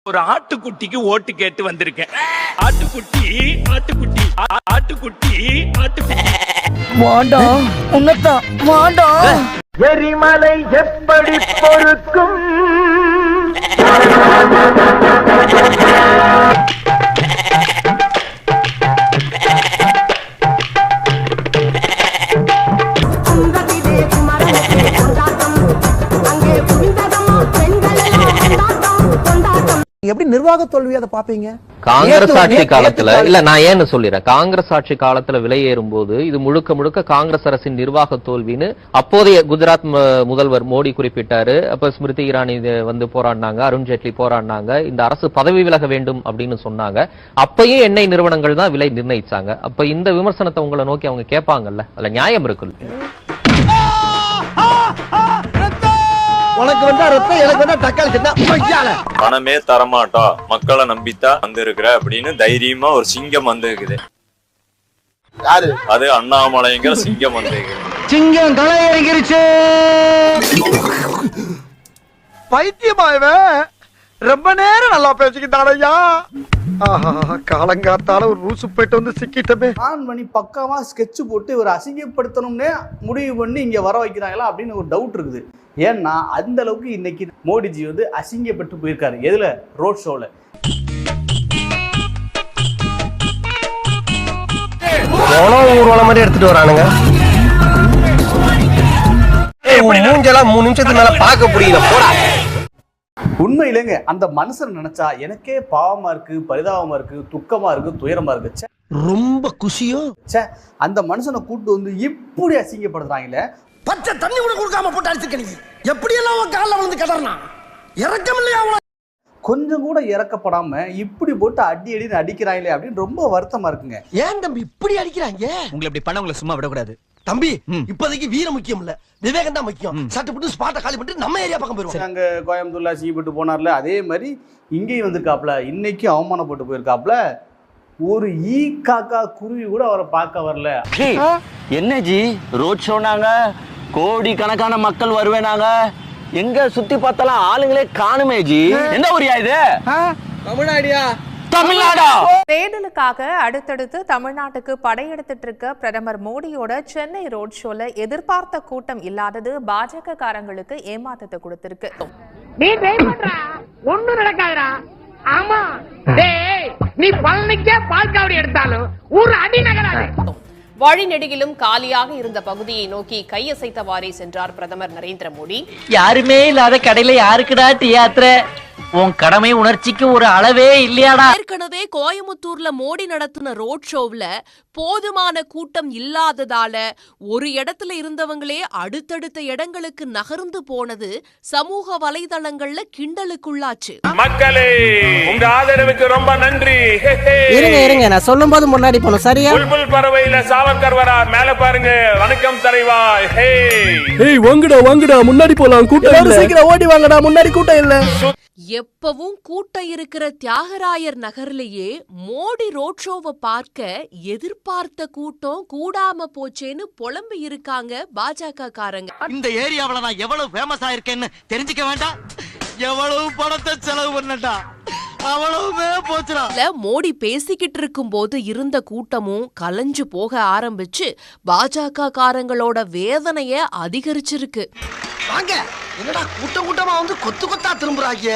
ஒரு ஆட்டுக்குட்டிக்கு ஓட்டு கேட்டு வந்திருக்கேன். ஆட்டுக்குட்டி ஆட்டுக்குட்டி ஆட்டுக்குட்டி ஆட்டுக்குட்டி வாடா உன்னதான் வாடா. எரிமலை எப்படி பொறுக்கும்? எப்படி நிர்வாக தோல்வி அதை பாப்பீங்க? காங்கிரஸ் ஆட்சி காலத்துல இல்ல, நான் ஏன்னு சொல்லிடுறேன். காங்கிரஸ் ஆட்சி காலத்துல விலை ஏறும் போது இது முழுக்க முழுக்க காங்கிரஸ் அரசின் நிர்வாக தோல்வின்னு அப்போதைய குஜராத் முதல்வர் மோடி குறிப்பிட்டாரு. அப்ப ஸ்மிருதி இரானி வந்து போராடினாங்க, அருண்ஜேட்லி போராடினாங்க, இந்த அரசு பதவி விலக வேண்டும் அப்படின்னு சொன்னாங்க. அப்பயும் எண்ணெய் நிறுவனங்கள் தான் விலை நிர்ணயிச்சாங்க. அப்ப இந்த விமர்சனத்தை உங்களை நோக்கி அவங்க கேட்பாங்கல்ல, அதுல நியாயம் இருக்குல்ல? உனக்கு வந்தா ரத்தம், எனக்கு வந்தா தக்காளி சட்னி. பணமே தரமாட்டோம், மக்களை நம்பித்தான் வந்திருக்கிற அப்படின்னு தைரியமா ஒரு சிங்கம் வந்திருக்குது. அது அண்ணாமலைங்கிற சிங்கம் வந்திருக்குது. சிங்கம் தலை இறங்கிருச்சு. பைத்தியமாயவன் ரொம்ப நேரம் நல்லா பேசிக்கிட்டாரையா. காலங்காத்தால ஒரு ரூசு போயிட்டு வந்து சிக்கிட்டமே. ஆன் பண்ணி பக்காவா ஸ்கெட்ச் போட்டு ஒரு அசிங்கப்படுத்தணும்னே முடிவு பண்ணி இங்க வர வைக்கிறாங்களா அப்படின்னு ஒரு டவுட் இருக்குது. ஏன்னா அந்த அளவுக்கு இன்னைக்கு மோடிஜி வந்து அசிங்கப்பட்டு போயிருக்காரு. எதுல? ரோட் ஷோல. ஊர்வலம் மாதிரி எடுத்துட்டு வரானுங்க. மூஞ்செல்லாம் 3 நிமிஷத்துக்கு மேல பார்க்க முடியல. போடா. உண்மையிலேங்க அந்த மனுஷன் நினைச்சா எனக்கே பாவமா இருக்கு, பரிதாபமா இருக்கு, துக்கமா இருக்கு, துயரமா இருக்கு. ரொம்ப குஷியோ அந்த மனுஷனை கூட்டு வந்து இப்படி அசிங்கப்படுத்துறாங்களே. பச்சை தண்ணி கூட கொடுக்காம போட்டு அடிச்சுக்க. எப்படி எல்லாம் காலில் வந்து கடறனா இறக்கம் இல்லையா? கொஞ்சம் கூட இறக்கப்படாம இப்படி போட்டு அடி அடின்னு அடிக்கிறாங்களே அப்படின்னு ரொம்ப வருத்தமா இருக்குங்க. ஏன் தம்பி இப்படி அடிக்கிறாங்க? உங்களை இப்படி பண்ண உங்களை சும்மா விடக்கூடாது தம்பி. இப்போதைக்கு வீரம் முக்கியம் இல்ல, விவேகம் தான் முக்கியம். சட்டு போட்டு ஸ்பாட்டை காலி பண்ணிட்டு நம்ம ஏரியா பக்கம் போயிருவோம். அங்க கோயம்புத்தூர்ல அசிங்கப்பட்டு போனார்ல, அதே மாதிரி இங்கேயும் வந்திருக்காப்ல. இன்னைக்கு அவமானப்பட்டு போயிருக்காப்ல. ஒரு ஈ காக்கா குருவி கூட அவரை பார்க்க வரல. என்ன ஜி ரோட் ஷோனாங்க, கோடி கணக்கான மக்கள் வருவேனாங்க, எங்க சுத்தி பார்த்தாலும் ஆளுங்களே காணுமே ஜி. என்ன ஊரியா இது? தமிழ்நாடியா? தமிழ்நாடா? தேர்தலுக்காக அடுத்தடுத்து தமிழ்நாட்டுக்கு படையெடுத்துட்டு இருக்க பிரதமர் மோடியோட சென்னை ரோட் ஷோல எதிர்பார்த்த கூட்டம் இல்லாதது பாஜக காரங்களுக்கு ஏமாத்தத்தை கொடுத்திருக்கு. நீ ட்ரை பண்றா, ஒண்ணும் நடக்காதுடா. ஆமா, டேய் நீ பழனிக்கே பால்காவடி எடுத்தாலும் ஒரு அடி நகராது. வழிநெடுகிலும் காலியாக இருந்த பகுதியை நோக்கி கையசைத்தவாறே சென்றார் பிரதமர் நரேந்திர மோடி. யாருமே இல்லாத கடையில யாருக்குடா தியாத்திர? உன் கடமை உணர்ச்சிக்கு ஒரு அளவே இல்லையாடா? ஏற்கனவே கோயமுத்தூர்ல மோடி நடத்தின ரோட் ஷோவ்ல போதுமான கூட்டம் இல்லாததால ஒரு இடத்துல இருந்தவங்களே அடுத்தடுத்த இடங்களுக்கு நகர்ந்து போனது சமூக வலைதளங்கள்ல கிண்டலுக்குள்ளாச்சு. மக்களே, உங்க ஆதரவுக்கு ரொம்ப நன்றி. இருங்க நான் சொல்லும் போது முன்னாடி போனோம். சரியா? புல்புல் பறவையில சாவர்கர் வரா, மேல பாருங்க. வணக்கம் தலைவா. வாங்கடா முன்னாடி போலாம். கூட்டம் சீக்கிரம் ஓடி வாங்கடா, முன்னாடி கூட்டம் இல்ல. எப்பவும் கூட்டம் இருக்கிற தியாகராயர் நகர்லயே மோடி ரோட் ஷோவை பார்க்க எதிர்பார்த்த கூட்டம் கூடாம போச்சேன்னு புலம்பி இருக்காங்க பாஜக காரங்க. இந்த ஏரியாவுல நான் எவ்வளவு ஃபேமஸ் ஆயிருக்கேன்னு தெரிஞ்சுக்க வேண்டாம். எவ்வளவு பணத்தை செலவு பண்ணட்டா அவ்வளவுமே போச்சுடா. மோடி பேசிக்கிட்டு இருக்கும் போது இருந்த கூட்டமும் கலைஞ்சு போக ஆரம்பிச்சு பாஜக காரங்களோட வேதனைய அதிகரிச்சிருக்கு. வாங்க, என்னடா கூட்டமா வந்து கொத்து கொத்தா திரும்புறாங்க.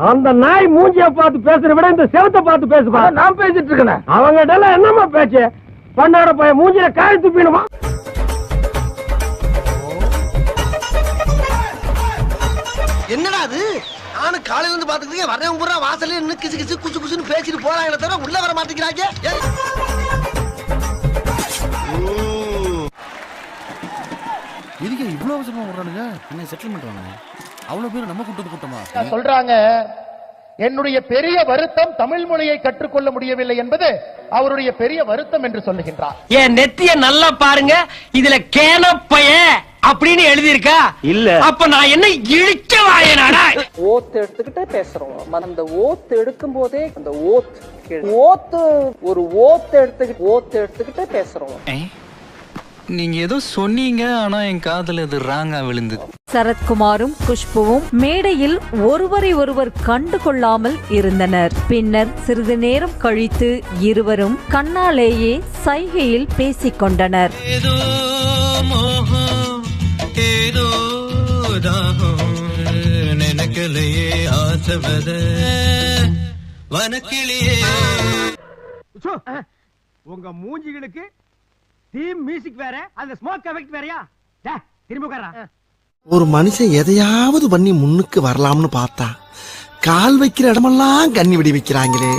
அந்த நாய் மூஞ்சிய பார்த்து பேசுற விட இந்த செவத்தை பார்த்து பேசுப்பா. நான் பேசிட்டு இருக்கேன். அவங்க என்னமா பேச்சு? பண்ணாட போய் மூஞ்சில காய் துப்பிடுமா? என்னடா அது? நானும் காலையில இருந்து பாத்துக்கிட்டே வரேன். பூரா வாசல்ல நின்னு கிசு கிசு குசு குசுன்னு பேசிட்டு போறாங்களே தவிர உள்ள வர மாட்டேங்கிறாங்க. இதுக்கு இவ்வளவு அவசரமா வர்றானுங்க? என்ன செட்டில்மெண்ட் வாங்க? அவ்வளவு பேர் நம்ம கூட்டமா சொல்றாங்க. என்னுடைய பெரிய வருத்தம் தமிழ் மொழியை கற்றுக்கொள்ள முடியவில்லை என்பது அவருடைய பெரிய வருத்தம் என்று சொல்லுகின்றார். என் நெத்திய நல்லா பாருங்க, இதுல கேனப்பைய அப்படின்னு எழுதி இருக்கா? இல்ல. அப்ப நான் என்ன இழிச்ச வாயனாடா? ஓத்து எடுத்துக்கிட்டே பேசுறோம். அந்த ஓத்து எடுக்கும் போதே அந்த ஓத்து ஒரு ஓத்து எடுத்துக்கிட்டே பேசுறோம். நீங்க ஏதோ சொன்னீங்க, ஆனா என் காதுல அது ராங்கா விழுந்தது. சரத்குமாரும் குஷ்புவும் மேடையில் ஒருவரை ஒருவர் கண்டு கொள்ளாமல் இருந்தனர். பின்னர் சிறிது நேரம் கழித்து இருவரும் கண்ணாலேயே சைகையில் பேசிக் கொண்டனர். ஏதோ மோகம், ஏதோ தாகம், நினைக்கலையே ஆசவத வனக்கிளியே. உங்க மூஞ்சிகளுக்கு தீம் மியூசிக் வேற, அந்த ஸ்மோக் எஃபெக்ட் வேறயா? திரும்ப உட்கார்றா. ஒரு மனுஷன் எதையாவது பண்ணி முன்னுக்கு வரலாம்னு பார்த்தா கால் வைக்கிற இடமெல்லாம் கண்ணி விடி வைக்கிறாங்களே.